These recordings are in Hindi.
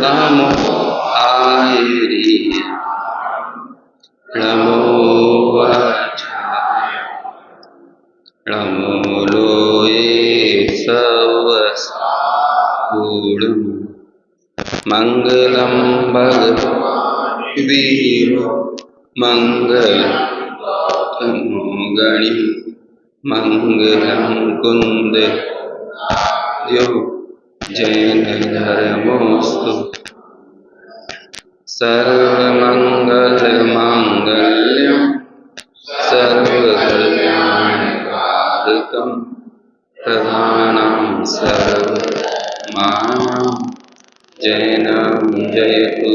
नमो आयरी नमो वज्राय नमो लोये सवसागुणं मंगलम भगवान् वीरो मंगलम गणि मंगलम कुंद यो जैन धर्मोस्तु सर्वमंगलमांगल्यं सर्वकल्याणकारकं प्रधानं सर्वमानं जैनं जयतु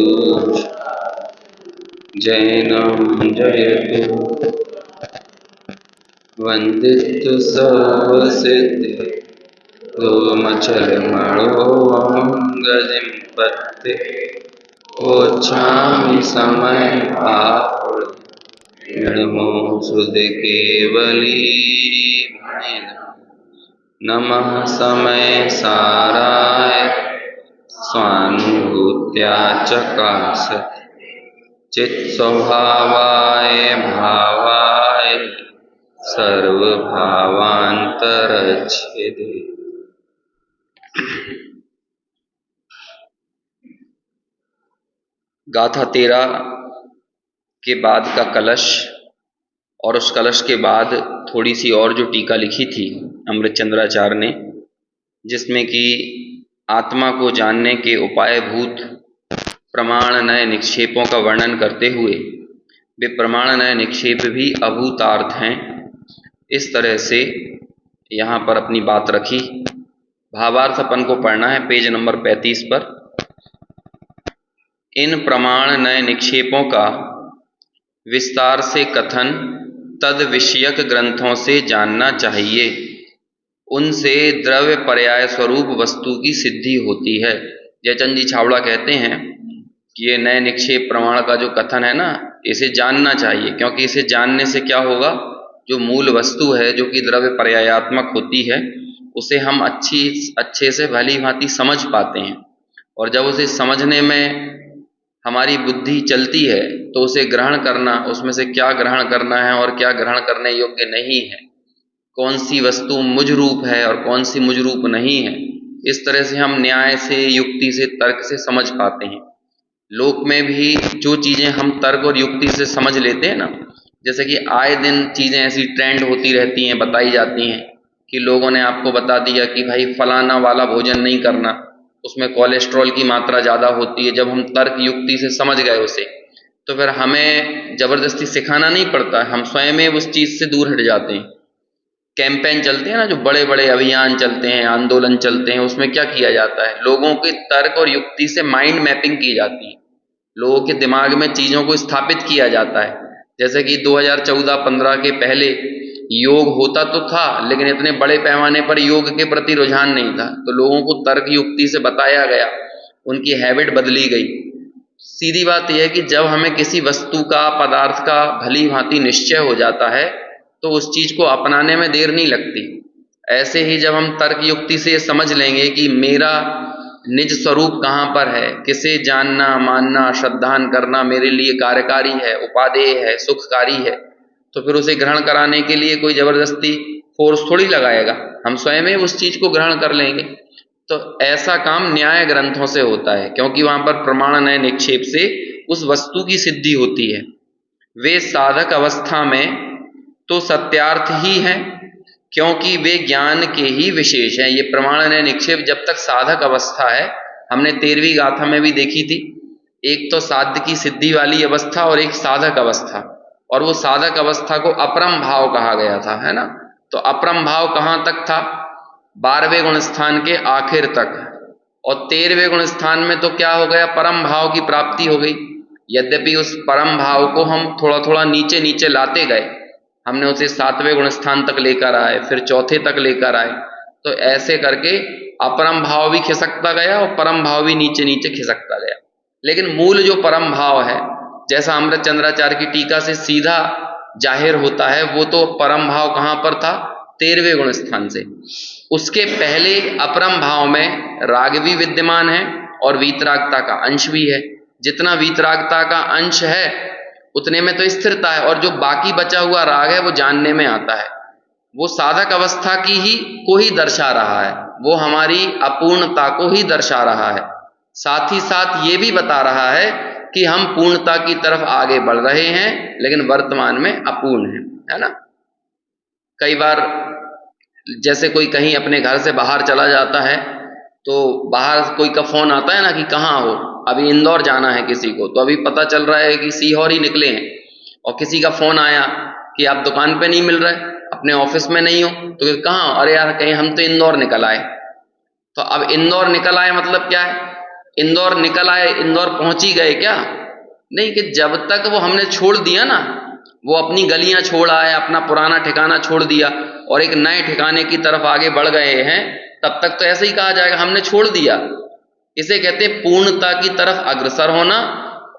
वंदितु सर्वसिद्धि दोमचलमणोऽमङ्गलिं पत्ते ओच्छामि समय नमो सुधे केवली नमः समय साराय स्वानुभूत्या चकास चित स्वभावाय भावाय सर्वभावांतरच्छेदे। गाथा 13 के बाद का कलश और उस कलश के बाद थोड़ी सी और जो टीका लिखी थी अमृतचंद्राचार्य ने, जिसमें कि आत्मा को जानने के उपायभूत प्रमाणनय निक्षेपों का वर्णन करते हुए वे प्रमाणनय निक्षेप भी अभूतार्थ हैं, इस तरह से यहाँ पर अपनी बात रखी। भावार्थ अपन को पढ़ना है पेज नंबर 35 पर। इन प्रमाणनय निक्षेपों का विस्तार से कथन तद विषयक ग्रंथों से जानना चाहिए। उनसे द्रव्य पर्याय स्वरूप वस्तु की सिद्धि होती है। जयचंद जी छावड़ा कहते हैं कि ये नए निक्षेप प्रमाण का जो कथन है ना, इसे जानना चाहिए, क्योंकि इसे जानने से क्या होगा, जो मूल वस्तु है जो कि द्रव्य पर्यायात्मक होती है उसे हम अच्छे से भली भांति समझ पाते हैं, और जब उसे समझने में हमारी बुद्धि चलती है तो उसे ग्रहण करना, उसमें से क्या ग्रहण करना है और क्या ग्रहण करने योग्य नहीं है, कौन सी वस्तु मुझ रूप है और कौन सी मुझ रूप नहीं है, इस तरह से हम न्याय से, युक्ति से, तर्क से समझ पाते हैं। लोक में भी जो चीज़ें हम तर्क और युक्ति से समझ लेते हैं ना, जैसे कि आए दिन चीज़ें ऐसी ट्रेंड होती रहती हैं, बताई जाती हैं कि लोगों ने आपको बता दिया कि भाई फलाना वाला भोजन नहीं करना, उसमें कोलेस्ट्रॉल की मात्रा ज़्यादा होती है। जब हम तर्क युक्ति से समझ गए उसे, तो फिर हमें ज़बरदस्ती सिखाना नहीं पड़ता, हम स्वयं उस चीज़ से दूर हट जाते हैं। कैंपेन चलते हैं ना, जो बड़े बड़े अभियान चलते हैं, आंदोलन चलते हैं, उसमें क्या किया जाता है, लोगों के तर्क और युक्ति से माइंड मैपिंग की जाती है, लोगों के दिमाग में चीज़ों को स्थापित किया जाता है। जैसे कि 2014-15 के पहले योग होता तो था, लेकिन इतने बड़े पैमाने पर योग के प्रति रुझान नहीं था, तो लोगों को तर्क युक्ति से बताया गया, उनकी हैबिट बदली गई। सीधी बात यह है कि जब हमें किसी वस्तु का, पदार्थ का भली भांति निश्चय हो जाता है तो उस चीज़ को अपनाने में देर नहीं लगती। ऐसे ही जब हम तर्क युक्ति से समझ लेंगे कि मेरा निज स्वरूप कहाँ पर है, किसे जानना, मानना, श्रद्धान करना मेरे लिए कार्यकारी है, उपादेय है, सुखकारी है, तो फिर उसे ग्रहण कराने के लिए कोई जबरदस्ती फोर्स थोड़ी लगाएगा, हम स्वयं उस चीज़ को ग्रहण कर लेंगे। तो ऐसा काम न्याय ग्रंथों से होता है, क्योंकि वहाँ पर प्रमाण नय निक्षेप से उस वस्तु की सिद्धि होती है। वे साधक अवस्था में तो सत्यार्थ ही हैं, क्योंकि वे ज्ञान के ही विशेष हैं। ये प्रमाण नय निक्षेप जब तक साधक अवस्था है, हमने 13वीं गाथा में भी देखी थी, एक तो साध्य की सिद्धि वाली अवस्था और एक साधक अवस्था, और वो साधक अवस्था को अपरम भाव कहा गया था, है ना। तो अपरम भाव कहाँ तक था, 12वें गुण स्थान के आखिर तक, और 13वें गुण स्थान में तो क्या हो गया, परम भाव की प्राप्ति हो गई। यद्यपि उस परम भाव को हम थोड़ा थोड़ा नीचे नीचे लाते गए, हमने उसे 7वें गुण स्थान तक लेकर आए, फिर चौथे तक लेकर आए, तो ऐसे करके अपरम भाव भी खिसकता गया और परम भाव भी नीचे नीचे खिसकता गया। लेकिन मूल जो परम भाव है, जैसा अमृतचंद्राचार्य की टीका से सीधा जाहिर होता है, वो तो परम भाव कहाँ पर था, 13वें गुण स्थान से। उसके पहले अपरम भाव में राग भी विद्यमान है और वीतरागता का अंश भी है। जितना वीतरागता का अंश है उतने में तो स्थिरता है, और जो बाकी बचा हुआ राग है वो जानने में आता है। वो साधक अवस्था को ही दर्शा रहा है, वो हमारी अपूर्णता को ही दर्शा रहा है। साथ ही साथ ये भी बता रहा है कि हम पूर्णता की तरफ आगे बढ़ रहे हैं, लेकिन वर्तमान में अपूर्ण हैं, है ना। कई बार जैसे कोई कहीं अपने घर से बाहर चला जाता है तो बाहर कोई का फोन आता है ना कि कहाँ हो, अभी इंदौर जाना है किसी को, तो अभी पता चल रहा है कि सीहोर ही निकले हैं, और किसी का फोन आया कि आप दुकान पे नहीं मिल रहे, अपने ऑफिस में नहीं हो, तो कहाँ, अरे यार कहीं हम तो इंदौर निकल आए। तो अब इंदौर निकल आए मतलब क्या है, इंदौर निकल आए, इंदौर पहुंच ही गए क्या? नहीं, कि जब तक वो हमने छोड़ दिया ना, वो अपनी गलियां छोड़ आए, अपना पुराना ठिकाना छोड़ दिया और एक नए ठिकाने की तरफ आगे बढ़ गए हैं, तब तक तो ऐसे ही कहा जाएगा हमने छोड़ दिया। इसे कहते हैं पूर्णता की तरफ अग्रसर होना,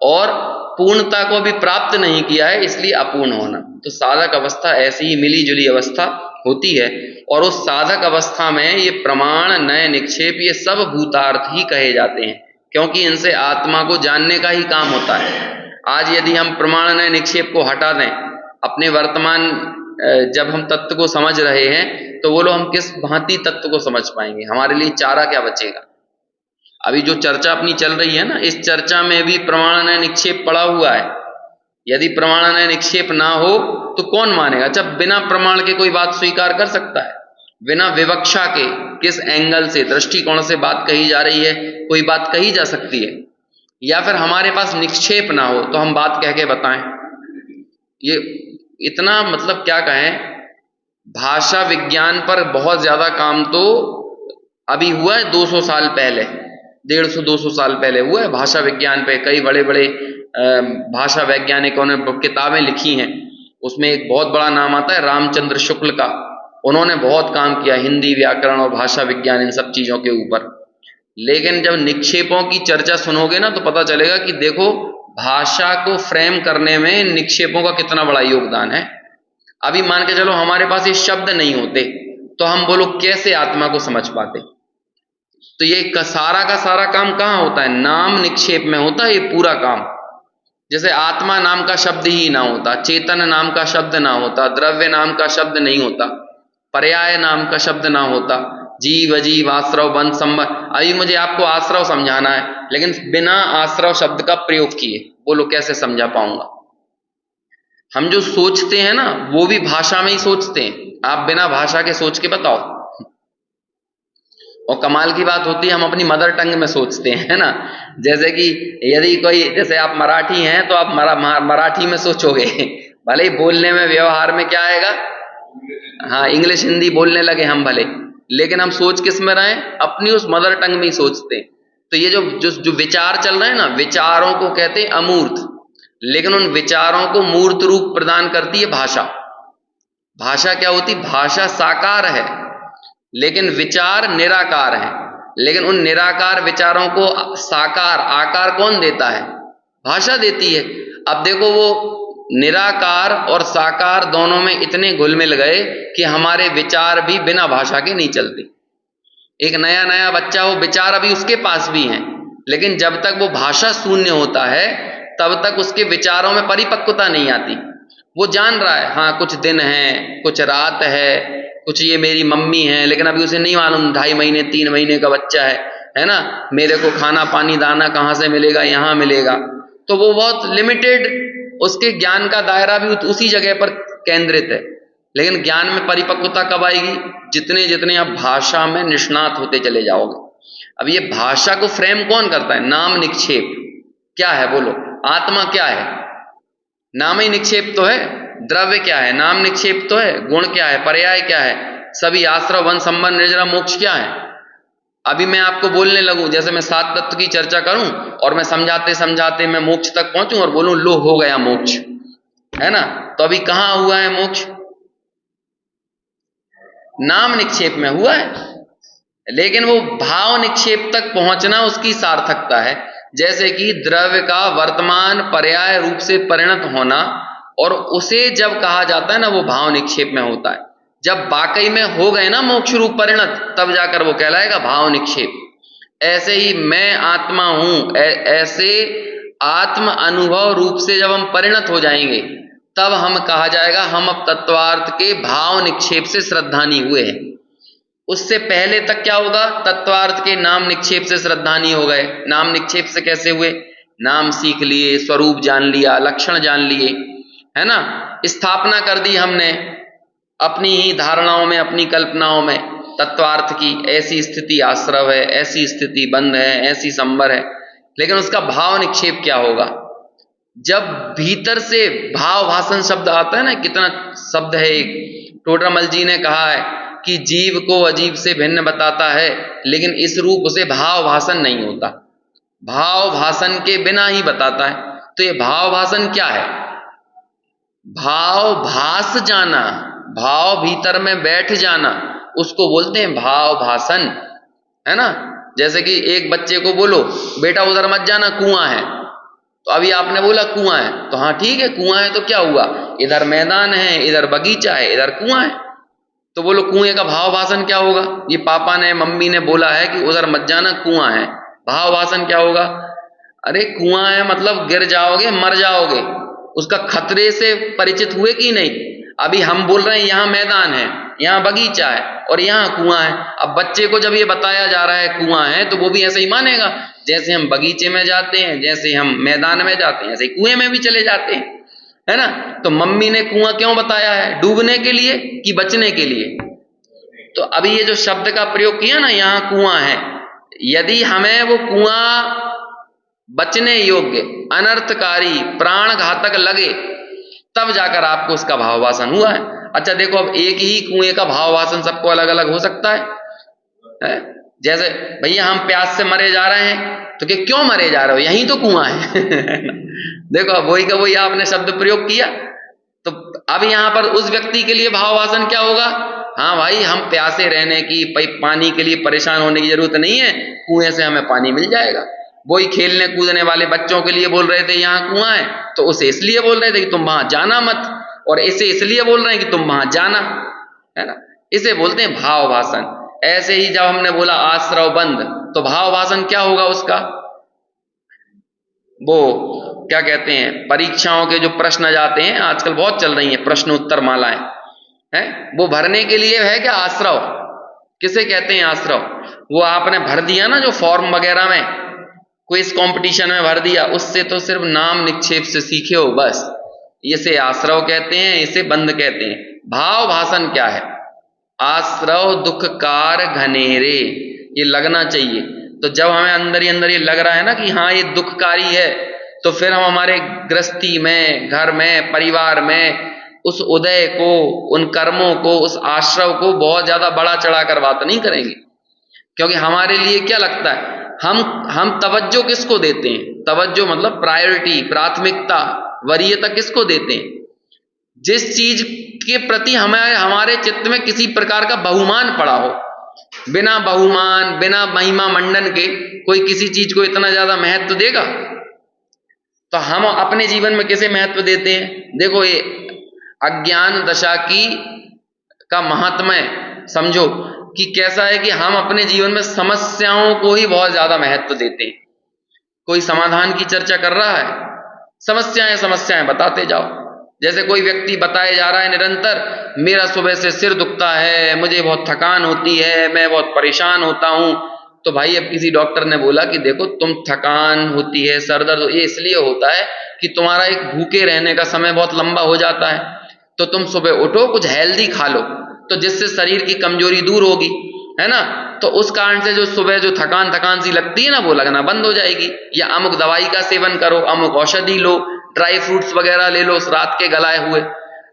और पूर्णता को भी प्राप्त नहीं किया है इसलिए अपूर्ण होना। तो साधक अवस्था ऐसी ही मिली जुली अवस्था होती है, और उस साधक अवस्था में ये प्रमाण, नए निक्षेप, ये सब भूतार्थ ही कहे जाते हैं, क्योंकि इनसे आत्मा को जानने का ही काम होता है। आज यदि हम प्रमाण नए निक्षेप को हटा दें, अपने वर्तमान जब हम तत्व को समझ रहे हैं तो बोलो हम किस भांति तत्व को समझ पाएंगे, हमारे लिए चारा क्या बचेगा। अभी जो चर्चा अपनी चल रही है ना, इस चर्चा में भी प्रमाण नए निक्षेप पड़ा हुआ है। यदि प्रमाण नए निक्षेप ना हो तो कौन मानेगा? जब बिना प्रमाण के कोई बात स्वीकार कर सकता है? बिना विवक्षा के किस एंगल से, दृष्टिकोण से बात कही जा रही है, कोई बात कही जा सकती है? या फिर हमारे पास निक्षेप ना हो तो हम बात कह के बताएं? ये इतना मतलब क्या कहें, भाषा विज्ञान पर बहुत ज्यादा काम तो अभी हुआ है 200 साल पहले, 150-200 साल पहले हुआ है भाषा विज्ञान पे। कई बड़े बड़े भाषा वैज्ञानिकों ने किताबें लिखी हैं, उसमें एक बहुत बड़ा नाम आता है रामचंद्र शुक्ल का। उन्होंने बहुत काम किया हिंदी व्याकरण और भाषा विज्ञान, इन सब चीजों के ऊपर। लेकिन जब निक्षेपों की चर्चा सुनोगे ना तो पता चलेगा कि देखो भाषा को फ्रेम करने में निक्षेपों का कितना बड़ा योगदान है। अभी मान के चलो हमारे पास ये शब्द नहीं होते तो हम बोलो कैसे आत्मा को समझ पाते? तो ये सारा का सारा काम कहाँ होता है? नाम निक्षेप में होता है ये पूरा काम। जैसे आत्मा नाम का शब्द ही ना होता, चेतन नाम का शब्द ना होता, द्रव्य नाम का शब्द नहीं होता, पर्याय नाम का शब्द ना होता, जीव अजीव आश्रव बंध संबंध। अभी मुझे आपको आश्रव समझाना है, लेकिन बिना आश्रव शब्द का प्रयोग किए बोलो कैसे समझा पाऊंगा? हम जो सोचते हैं ना वो भी भाषा में ही सोचते हैं, आप बिना भाषा के सोच के बताओ। और कमाल की बात होती है हम अपनी मदर टंग में सोचते हैं, है ना। जैसे कि यदि कोई, जैसे आप मराठी हैं तो आप मराठी में सोचोगे, भले ही बोलने में व्यवहार में क्या आएगा, हाँ इंग्लिश हिंदी बोलने लगे हम भले, लेकिन हम सोच किस में रहे? अपनी उस मदर टंग में ही सोचते हैं। तो ये जो विचार चल रहे हैं ना, विचारों को कहते हैं अमूर्त, लेकिन उन विचारों को मूर्त रूप प्रदान करती है भाषा। भाषा क्या होती? भाषा साकार है लेकिन विचार निराकार है, लेकिन उन निराकार विचारों को साकार आकार कौन देता है? भाषा देती है। अब देखो वो निराकार और साकार दोनों में इतने घुल मिल गए कि हमारे विचार भी बिना भाषा के नहीं चलते। एक नया नया बच्चा हो, विचार अभी उसके पास भी हैं, लेकिन जब तक वो भाषा शून्य होता है तब तक उसके विचारों में परिपक्वता नहीं आती। वो जान रहा है हाँ कुछ दिन है, कुछ रात है, कुछ ये मेरी मम्मी है, लेकिन अभी उसे नहीं मालूम 2.5 महीने 3 महीने का बच्चा है ना, मेरे को खाना पानी दाना कहाँ से मिलेगा, यहाँ मिलेगा। तो वो बहुत लिमिटेड, उसके ज्ञान का दायरा भी उसी जगह पर केंद्रित है। लेकिन ज्ञान में परिपक्वता कब आएगी? जितने जितने आप भाषा में निष्णात होते चले जाओगे। अब ये भाषा को फ्रेम कौन करता है? नाम निक्षेप। क्या है बोलो? आत्मा क्या है? नाम ही निक्षेप तो है। द्रव्य क्या है? नाम निक्षेप तो है। गुण क्या है? पर्याय क्या है? सभी आश्रव वन संबंध निर्जरा मोक्ष क्या है? अभी मैं आपको बोलने लगूं, जैसे मैं 7 तत्व की चर्चा करूं और मैं समझाते समझाते मैं मोक्ष तक पहुंचूं और बोलूं लो हो गया मोक्ष, है ना, तो अभी कहां हुआ है मोक्ष? नाम निक्षेप में हुआ है। लेकिन वो भाव निक्षेप तक पहुंचना उसकी सार्थकता है। जैसे कि द्रव्य का वर्तमान पर्याय रूप से परिणत होना, और उसे जब कहा जाता है ना वो भाव निक्षेप में होता है। जब वाकई में हो गए ना मोक्ष रूप परिणत, तब जाकर वो कहलाएगा भाव निक्षेप। ऐसे ही मैं आत्मा हूं, ऐसे आत्म अनुभव रूप से जब हम परिणत हो जाएंगे, तब हम कहा जाएगा हम अब तत्वार्थ के भाव निक्षेप से श्रद्धानी हुए हैं। उससे पहले तक क्या होगा? तत्वार्थ के नाम निक्षेप से श्रद्धानी हो गए। नाम निक्षेप से कैसे हुए? नाम सीख लिए, स्वरूप जान लिया, लक्षण जान लिए, है ना, स्थापना कर दी हमने अपनी ही धारणाओं में, अपनी कल्पनाओं में तत्वार्थ की, ऐसी स्थिति आश्रव है, ऐसी स्थिति बंध है, ऐसी संबर है। लेकिन उसका भाव निक्षेप क्या होगा? जब भीतर से भाव भाषण शब्द आता है ना, कितना शब्द है, एक टोडरमल जी ने कहा है कि जीव को अजीब से भिन्न बताता है, लेकिन इस रूप से भाव भाषण नहीं होता, भाव भाषण के बिना ही बताता है। तो ये भाव भाषण क्या है? भाव भास जाना, भाव भीतर में बैठ जाना, उसको बोलते हैं भाव भाषण, है ना। जैसे कि एक बच्चे को बोलो बेटा उधर मत जाना कुआं है, तो अभी आपने बोला कुआं है, तो हाँ ठीक है कुआं है, तो क्या हुआ? इधर मैदान है, इधर बगीचा है, इधर कुआं है, तो बोलो कुएं का भाव भाषण क्या होगा? ये पापा ने मम्मी ने बोला है कि उधर मत जाना कुआं है, भाव भाषण क्या होगा? अरे कुआं है मतलब गिर जाओगे, मर जाओगे, उसका खतरे से परिचित हुए कि नहीं? अभी हम बोल रहे हैं यहाँ मैदान है, यहाँ बगीचा है और यहाँ कुआं है। अब बच्चे को जब ये बताया जा रहा है कुआं है, तो वो भी ऐसे ही मानेगा, जैसे हम बगीचे में जाते हैं, जैसे हम मैदान में जाते हैं, ऐसे ही कुएं में भी चले जाते हैं, है ना। तो मम्मी ने कुआं क्यों बताया है? डूबने के लिए कि बचने के लिए? तो अभी ये जो शब्द का प्रयोग किया ना, यहाँ कुआं है, यदि हमें वो कुआं बचने योग्य, अनर्थकारी, प्राण घातक लगे, तब जाकर आपको उसका भाव भाषण हुआ है। अच्छा देखो, अब एक ही कुएं का भाव भाषण सबको अलग अलग हो सकता है? जैसे भैया हम प्यास से मरे जा रहे हैं, तो कि क्यों मरे जा रहे हो? यही तो कुआं है देखो अब वही का वही आपने शब्द प्रयोग किया, तो अब यहां पर उस व्यक्ति के लिए भाव भाषण क्या होगा? हाँ भाई, हम प्यासे रहने की, पानी के लिए परेशान होने की जरूरत नहीं है, कुएं से हमें पानी मिल जाएगा। वही खेलने कूदने वाले बच्चों के लिए बोल रहे थे यहाँ कुआं है, तो उसे इसलिए बोल रहे थे कि तुम वहां जाना मत, और इसे इसलिए बोल रहे हैं कि तुम वहां जाना, है ना। इसे बोलते हैं भाव भाषण। ऐसे ही जब हमने बोला आश्रव बंद, तो भाव भाषण क्या होगा उसका? वो क्या कहते हैं, परीक्षाओं के जो प्रश्न जाते हैं आजकल बहुत चल रही हैं प्रश्न उत्तर मालाएं, हैं, वो भरने के लिए है क्या आश्रव? किसे कहते हैं आश्रव? वो आपने भर दिया ना जो फॉर्म वगैरह में, क्विज कंपटीशन में भर दिया, उससे तो सिर्फ नाम निक्षेप से सीखे हो बस, इसे आश्रव कहते हैं, इसे बंद कहते हैं। भाव भाषण क्या है? आश्रव दुखकार घनेरे, ये लगना चाहिए। तो जब हमें अंदर ही अंदर ये लग रहा है ना कि हाँ ये दुखकारी है, तो फिर हम हमारे गृहस्थी में, घर में, परिवार में उस उदय को, उन कर्मों को, उस आश्रव को बहुत ज्यादा बड़ा चढ़ा कर बात नहीं करेंगे। क्योंकि हमारे लिए क्या लगता है, हम तवज्जो किसको देते हैं? तवज्जो मतलब प्रायोरिटी, प्राथमिकता, वरीयता किसको देते हैं? जिस चीज के प्रति हमारे चित्त में किसी प्रकार का बहुमान पड़ा हो। बिना बहुमान, बिना महिमा मंडन के कोई किसी चीज को इतना ज्यादा महत्व देगा? तो हम अपने जीवन में किसे महत्व देते हैं? देखो ये अज्ञान दशा का महात्म्य समझो कि कैसा है कि हम अपने जीवन में समस्याओं को ही बहुत ज्यादा महत्व देते हैं। कोई समाधान की चर्चा कर रहा है, समस्याएं समस्याएं बताते जाओ। जैसे कोई व्यक्ति बताए जा रहा है निरंतर, मेरा सुबह से सिर दुखता है, मुझे बहुत थकान होती है, मैं बहुत परेशान होता हूं। तो भाई अब किसी डॉक्टर ने बोला कि देखो तुम थकान होती है, सर दर्द, ये इसलिए होता है कि तुम्हारा एक भूखे रहने का समय बहुत लंबा हो जाता है, तो तुम सुबह उठो, कुछ हेल्दी खा लो, तो जिससे शरीर की कमजोरी दूर होगी, है ना। तो उस कारण से जो सुबह जो थकान थकान सी लगती है ना, वो लगना बंद हो जाएगी। या अमुक दवाई का सेवन करो, अमुक औषधि लो, ड्राई फ्रूट्स वगैरह ले लो रात के गलाए हुए।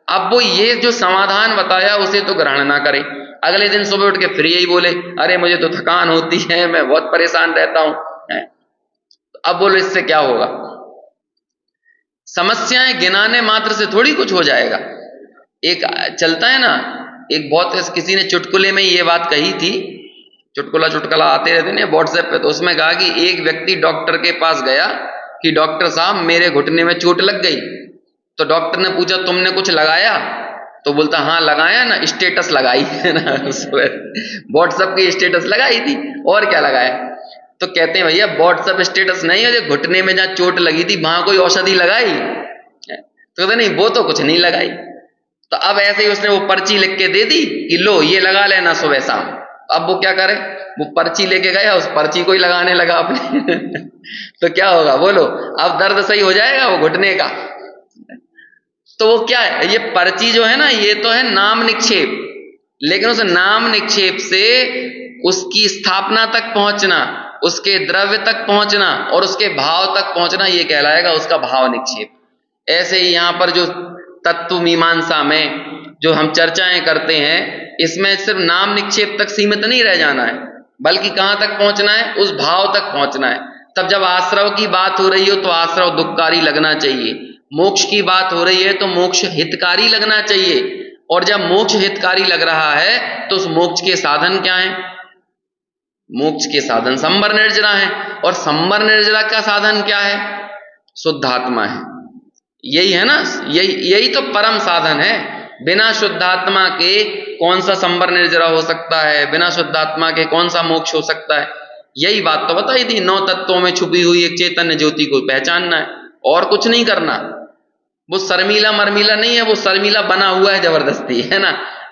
अब वो ये जो समाधान बताया उसे तो ग्रहण ना करे, अगले दिन सुबह उठ के फिर यही बोले, अरे मुझे तो थकान होती है, मैं बहुत परेशान रहता हूं, है? अब बोलो इससे क्या होगा? समस्याएं गिनाने मात्र से थोड़ी कुछ हो जाएगा। एक चलता है ना, एक बहुत किसी ने चुटकुले में ये बात कही थी, चुटकुला आते रहते ना व्हाट्सएप पे, तो उसमें कहा कि एक व्यक्ति डॉक्टर के पास गया कि डॉक्टर साहब मेरे घुटने में चोट लग गई। तो डॉक्टर ने पूछा तुमने कुछ लगाया? तो बोलता हाँ लगाया ना, स्टेटस लगाई है ना व्हाट्सएप की स्टेटस लगाई थी, और क्या लगाया। तो कहते हैं भैया व्हाट्सएप स्टेटस नहीं है, जो घुटने में जहां चोट लगी थी वहां कोई औषधि लगाई? तो कहते नहीं, वो तो कुछ नहीं लगाई। तो अब ऐसे ही उसने वो पर्ची लिख के दे दी कि लो ये लगा लेना सुबह शाम। अब वो क्या करे, वो पर्ची लेके गया, उस पर्ची को ही लगाने लगा अपने तो क्या होगा बोलो, अब दर्द सही हो जाएगा वो घुटने का? तो वो क्या है, ये पर्ची जो है ना, ये तो है नाम निक्षेप, लेकिन उस नाम निक्षेप से उसकी स्थापना तक पहुंचना, उसके द्रव्य तक पहुंचना और उसके भाव तक पहुंचना, ये कहलाएगा उसका भाव निक्षेप। ऐसे ही यहां पर जो तत्व मीमांसा में जो हम चर्चाएं करते हैं, इसमें सिर्फ नाम निक्षेप तक सीमित नहीं रह जाना है, बल्कि कहां तक पहुंचना है, उस भाव तक पहुंचना है। तब जब आश्रव की बात हो रही हो तो आश्रव दुखकारी लगना चाहिए, मोक्ष की बात हो रही है तो मोक्ष हितकारी लगना चाहिए। और जब मोक्ष हितकारी लग रहा है तो उस मोक्ष के साधन क्या है? मोक्ष के साधन संबर निर्जरा है, और संबर निर्जरा का साधन क्या है? शुद्धात्मा है। यही है ना, यही तो परम साधन है। बिना शुद्धात्मा के कौन सा संबर निर्जरा हो सकता है? बिना शुद्धात्मा के कौन सा मोक्ष हो सकता है? यही बात तो बताई थी, 9 तत्वों में छुपी हुई एक चैतन्य ज्योति को पहचानना है, और कुछ नहीं करना। वो शर्मीला मरमीला नहीं है, वो शर्मीला बना हुआ है जबरदस्ती, है ना।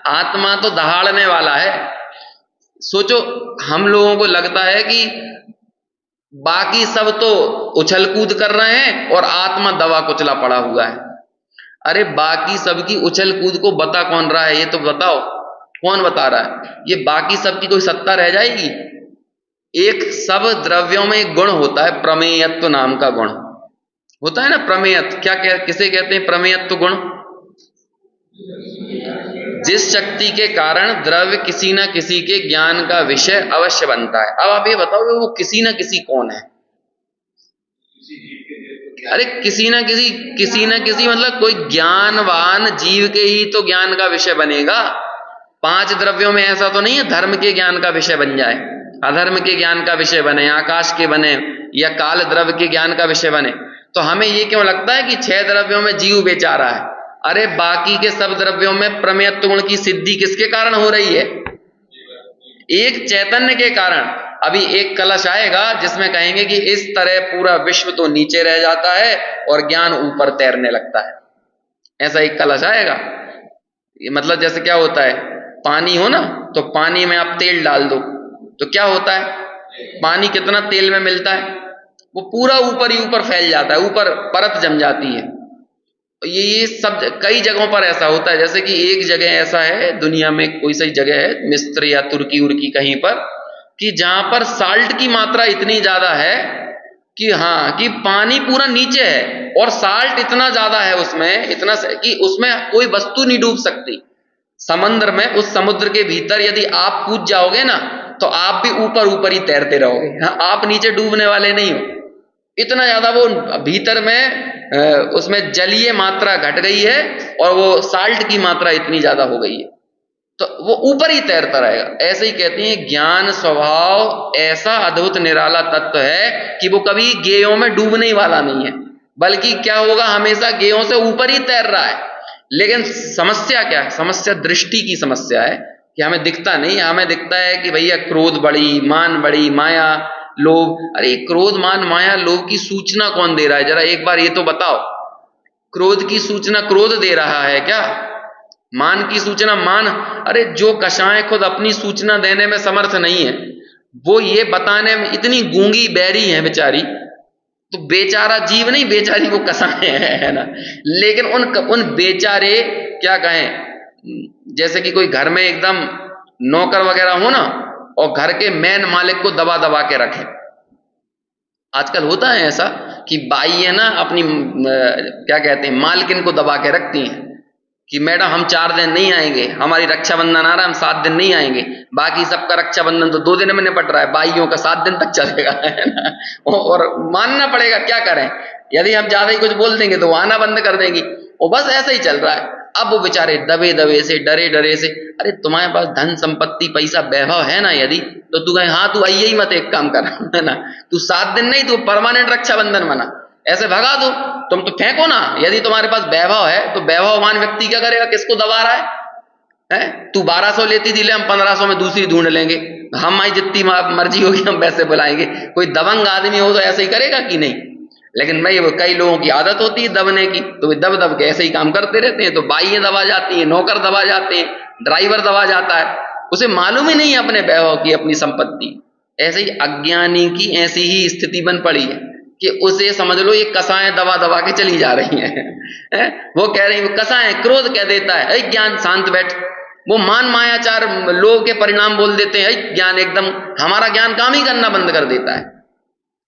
आत्मा तो दहाड़ने वाला है। सोचो, हम लोगों को लगता है कि बाकी सब तो उछल कूद कर रहे हैं और आत्मा दबा कुचला पड़ा हुआ है। अरे बाकी सबकी उछल कूद को बता कौन रहा है? ये तो बताओ, कौन बता रहा है? ये बाकी सबकी कोई सत्ता रह जाएगी? एक सब द्रव्यों में एक गुण होता है, प्रमेयत्व नाम का गुण होता है ना। प्रमेयत्व किसे कहते हैं? प्रमेयत्व गुण। जिस शक्ति के कारण द्रव्य किसी न किसी के ज्ञान का विषय अवश्य बनता है। अब आप ये बताओ वो किसी न किसी कौन है? अरे किसी न किसी मतलब कोई ज्ञानवान जीव के ही तो ज्ञान का विषय बनेगा। 5 द्रव्यों में ऐसा तो नहीं है धर्म के ज्ञान का विषय बन जाए, अधर्म के ज्ञान का विषय बने, आकाश के बने, या काल द्रव्य के ज्ञान का विषय बने। तो हमें ये क्यों लगता है कि 6 द्रव्यों में जीव बेचारा है? अरे बाकी के सब द्रव्यों में प्रमेयत्व गुण की सिद्धि किसके कारण हो रही है? एक चैतन्य के कारण। अभी एक कलश आएगा जिसमें कहेंगे कि इस तरह पूरा विश्व तो नीचे रह जाता है और ज्ञान ऊपर तैरने लगता है। ऐसा एक कलश आएगा। ये मतलब जैसे क्या होता है, पानी हो ना, तो पानी में आप तेल डाल दो तो क्या होता है? पानी कितना तेल में मिलता है? वो पूरा ऊपर ही ऊपर फैल जाता है, ऊपर परत जम जाती है। ये सब कई जगहों पर ऐसा होता है। जैसे कि एक जगह ऐसा है दुनिया में, कोई सी जगह है मिस्र या तुर्की उर्की कहीं पर, कि जहां पर साल्ट की मात्रा इतनी ज्यादा है कि हाँ, कि पानी पूरा नीचे है और साल्ट इतना ज्यादा है उसमें, इतना कि उसमें कोई वस्तु नहीं डूब सकती। समंदर में, उस समुद्र के भीतर यदि आप कूद जाओगे ना तो आप भी ऊपर ऊपर ही तैरते रहोगे, हाँ, आप नीचे डूबने वाले नहीं हो। इतना ज्यादा वो भीतर में उसमें जलीय मात्रा घट गई है और वो साल्ट की मात्रा इतनी ज्यादा हो गई है, तो वो ऊपर ही तैरता रहेगा। ऐसे ही कहते हैं ज्ञान स्वभाव ऐसा अद्भुत निराला तत्व है कि वो कभी गेयों में डूबने वाला नहीं है, बल्कि क्या होगा, हमेशा गेयों से ऊपर ही तैर रहा है। लेकिन समस्या क्या है? समस्या दृष्टि की समस्या है कि हमें दिखता नहीं। हमें दिखता है कि भैया क्रोध बड़ी, मान बड़ी, माया, लोभ। अरे क्रोध, मान, माया, लोभ की सूचना कौन दे रहा है? जरा एक बार ये तो बताओ। क्रोध की सूचना क्रोध दे रहा है क्या? मान की सूचना मान। अरे जो कषाएं खुद अपनी सूचना देने में समर्थ नहीं है, वो ये बताने में इतनी गूंगी बैरी है बेचारी, तो बेचारा जीव नहीं, बेचारी वो कषाएं है ना। लेकिन उन बेचारे क्या कहें, जैसे कि कोई घर में एकदम नौकर वगैरह हो ना, और घर के मेन मालिक को दबा दबा के रखे। आजकल होता है ऐसा कि बाई है ना अपनी क्या कहते हैं, मालकिन को दबा के रखती हैं कि मैडम हम 4 दिन नहीं आएंगे, हमारी रक्षाबंधन आ रहा है, हम 7 दिन नहीं आएंगे। बाकी सबका रक्षाबंधन तो 2 दिन में निपट रहा है, बाइयों का 7 दिन तक चलेगा, है ना। और मानना पड़ेगा, क्या करें, यदि हम ज्यादा ही कुछ बोल देंगे तो वो आना बंद कर देंगी। और बस ऐसा ही चल रहा है। अब वो बेचारे दबे दबे से, डरे डरे से, अरे तुम्हारे पास धन संपत्ति पैसा वैभव है ना यदि, तो तू कहे हाँ तू आइए ही मत, एक काम कर, है ना, तू 7 दिन नहीं, तू परमानेंट रक्षाबंधन बना, ऐसे भगा दो। तुम तो फेंको ना। यदि तुम्हारे पास वैभव है तो वैभववान व्यक्ति क्या करेगा? किसको दबा रहा है? तू 1200 लेती थी, ले हम 1500 में दूसरी ढूंढ लेंगे, हमारी जितनी मर्जी होगी हम वैसे बुलाएंगे। कोई दबंग आदमी हो तो ऐसे ही करेगा कि नहीं? लेकिन भाई वो कई लोगों की आदत होती है दबने की, तो वे दब दब के ऐसे ही काम करते रहते हैं। तो बाइयां दबा जाती हैं, नौकर दबा जाते हैं, ड्राइवर दबा जाता है, उसे मालूम ही नहीं है अपने वैभव की, अपनी संपत्ति। ऐसे ही अज्ञानी की ऐसी ही स्थिति बन पड़ी है कि उसे समझ लो ये कसाएं दबा दबा के चली जा रही हैं। वो कह रही है कसाएं, क्रोध कह देता है ज्ञान शांत बैठ। वो मान मायाचार लोगों के परिणाम बोल देते हैं, ज्ञान एकदम, हमारा ज्ञान काम ही करना बंद कर देता है।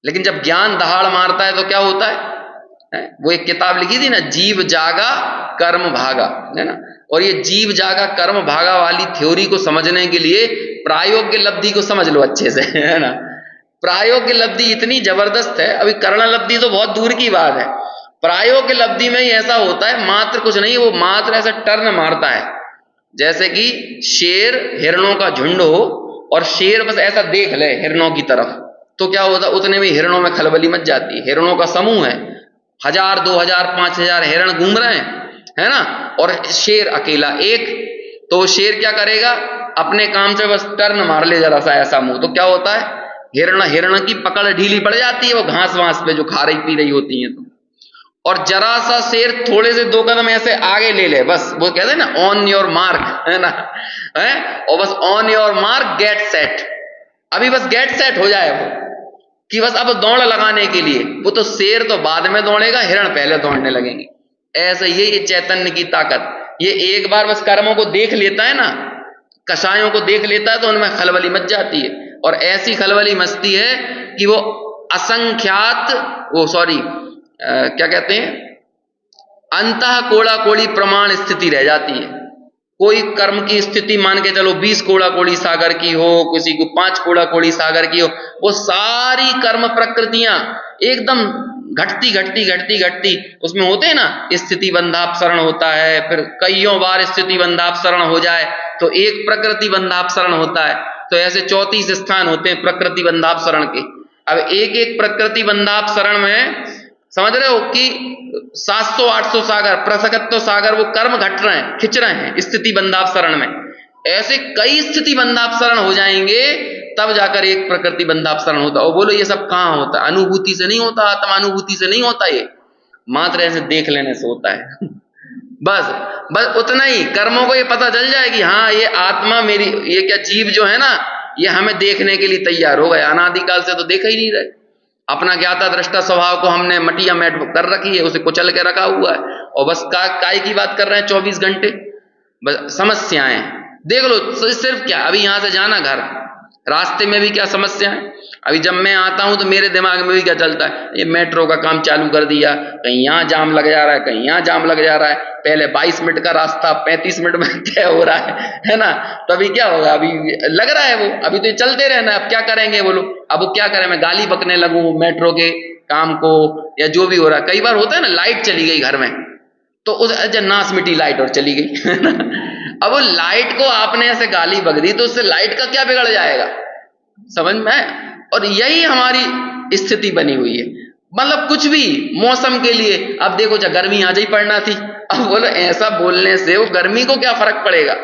लेकिन जब ज्ञान दहाड़ मारता है तो क्या होता है? वो एक किताब लिखी थी ना, जीव जागा कर्म भागा, है ना। और ये जीव जागा कर्म भागा वाली थ्योरी को समझने के लिए प्रायोगिक लब्धि को समझ लो अच्छे से, है ना। प्रायोगिक लब्धि इतनी जबरदस्त है, अभी कर्ण लब्धि तो बहुत दूर की बात है। प्रायोगिक लब्धि में ही ऐसा होता है, मात्र कुछ नहीं, वो मात्र ऐसा टर्न मारता है जैसे कि शेर हिरणों का झुंड हो और शेर बस ऐसा देख ले हिरणों की तरफ, तो क्या होता, उतने में हिरणों में खलबली मच जाती है। हिरणों का समूह है, 1000 2000 5000 हिरण घूम रहे हैं, है ना, और शेर अकेला एक। तो शेर क्या करेगा, अपने काम से बस टर्न मार ले जरा सा ऐसा मुंह, तो क्या होता है, हिरण की पकड़ ढीली पड़ जाती है वो घास वास पे जो खा रही पी रही होती है। तो और जरा सा शेर थोड़े से 2 कदम ऐसे आगे ले ले, बस वो कहते हैं ना ऑन योर मार्क, है ना, है, और बस on your mark get set, अभी बस गेट सेट हो जाए वो, कि बस अब दौड़ लगाने के लिए। वो तो शेर तो बाद में दौड़ेगा, हिरण पहले दौड़ने लगेंगे। ऐसे ये चैतन्य की ताकत, ये एक बार बस कर्मों को देख लेता है ना, कषायों को देख लेता है तो उनमें खलबली मच जाती है। और ऐसी खलबली मचती है कि वो असंख्यात, वो सॉरी क्या कहते हैं, अंतः कोड़ा कोड़ी प्रमाण स्थिति रह जाती है। कोई कर्म की स्थिति मान के चलो 20 कोड़ा कोड़ी सागर की हो, किसी को 5 कोड़ा कोड़ी सागर की हो, वो सारी कर्म प्रकृतियां एकदम घटती घटती घटती घटती उसमें होते हैं ना, स्थिति बंधापसरण होता है, फिर कईयों बार स्थिति बंधापसरण हो जाए तो एक प्रकृति बंधापसरण होता है। तो ऐसे 34 स्थान होते हैं प्रकृति बंधापसरण के। अब एक एक प्रकृति बंधापसरण में समझ रहे हो कि 700-800 सागर, प्रसकत्व सागर, वो कर्म घट रहे हैं, खिंच रहे हैं स्थिति बंधापसरण में। ऐसे कई स्थिति बंधापसरण हो जाएंगे तब जाकर एक प्रकृति बंधापसरण होता है। और बोलो ये सब कहाँ होता है? अनुभूति से नहीं होता, आत्मानुभूति से नहीं होता, ये मात्र ऐसे देख लेने से होता है। बस उतना ही, कर्मों को ये पता चल जाए कि हाँ ये आत्मा मेरी, ये क्या जीव जो है ना, ये हमें देखने के लिए तैयार हो गए, अनादिकाल से तो देखा ही नहीं रहे। अपना ज्ञाता दृष्टा स्वभाव को हमने मटिया मैट कर रखी है, उसे कुचल के रखा हुआ है, और बस काय की बात कर रहे हैं 24 घंटे। बस समस्याएं देख लो, सिर्फ क्या, अभी यहां से जाना घर, रास्ते में भी क्या समस्या है। अभी जब मैं आता हूं तो मेरे दिमाग में भी क्या चलता है, ये मेट्रो का काम चालू कर दिया, कहीं यहां जाम लग जा रहा है, कहीं यहां जाम लग जा रहा है। पहले 22 मिनट का रास्ता 35 मिनट में क्या हो रहा है ना। तो अभी क्या होगा, अभी लग रहा है वो, अभी तो चलते रहना, अब क्या करेंगे बोलो। अब वो क्या करें, मैं गाली बकने लगूं मेट्रो के काम को या जो भी हो रहा है। कई बार होता है ना, लाइट चली गई घर में तो उस नास मिटी लाइट और चली गई। अब वो लाइट को आपने ऐसे गाली बक दी तो उससे लाइट का क्या बिगड़ जाएगा, समझ में। और यही हमारी स्थिति बनी हुई है, मतलब कुछ भी मौसम के लिए। अब देखो जब गर्मी आज ही पड़ना थी, अब बोलो ऐसा बोलने से वो गर्मी को क्या फर्क पड़ेगा।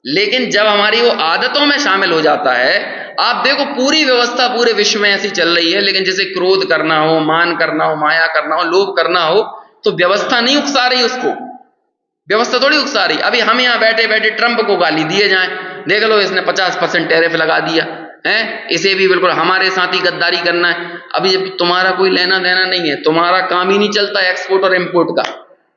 लेकिन जब हमारी वो आदतों में शामिल हो जाता है, आप देखो पूरी व्यवस्था पूरे विश्व में ऐसी चल रही है, लेकिन जैसे क्रोध करना हो, मान करना हो, माया करना हो, लोभ करना हो, तो व्यवस्था नहीं उकसा रही उसको, व्यवस्था थोड़ी उकसा रही। अभी हम यहाँ बैठे बैठे ट्रंप को गाली दिए जाएं, देख लो इसने 50% टैरिफ लगा दिया है, इसे भी बिल्कुल हमारे साथ ही गद्दारी करना है। अभी जब तुम्हारा कोई लेना देना नहीं है, तुम्हारा काम ही नहीं चलता एक्सपोर्ट और इंपोर्ट का,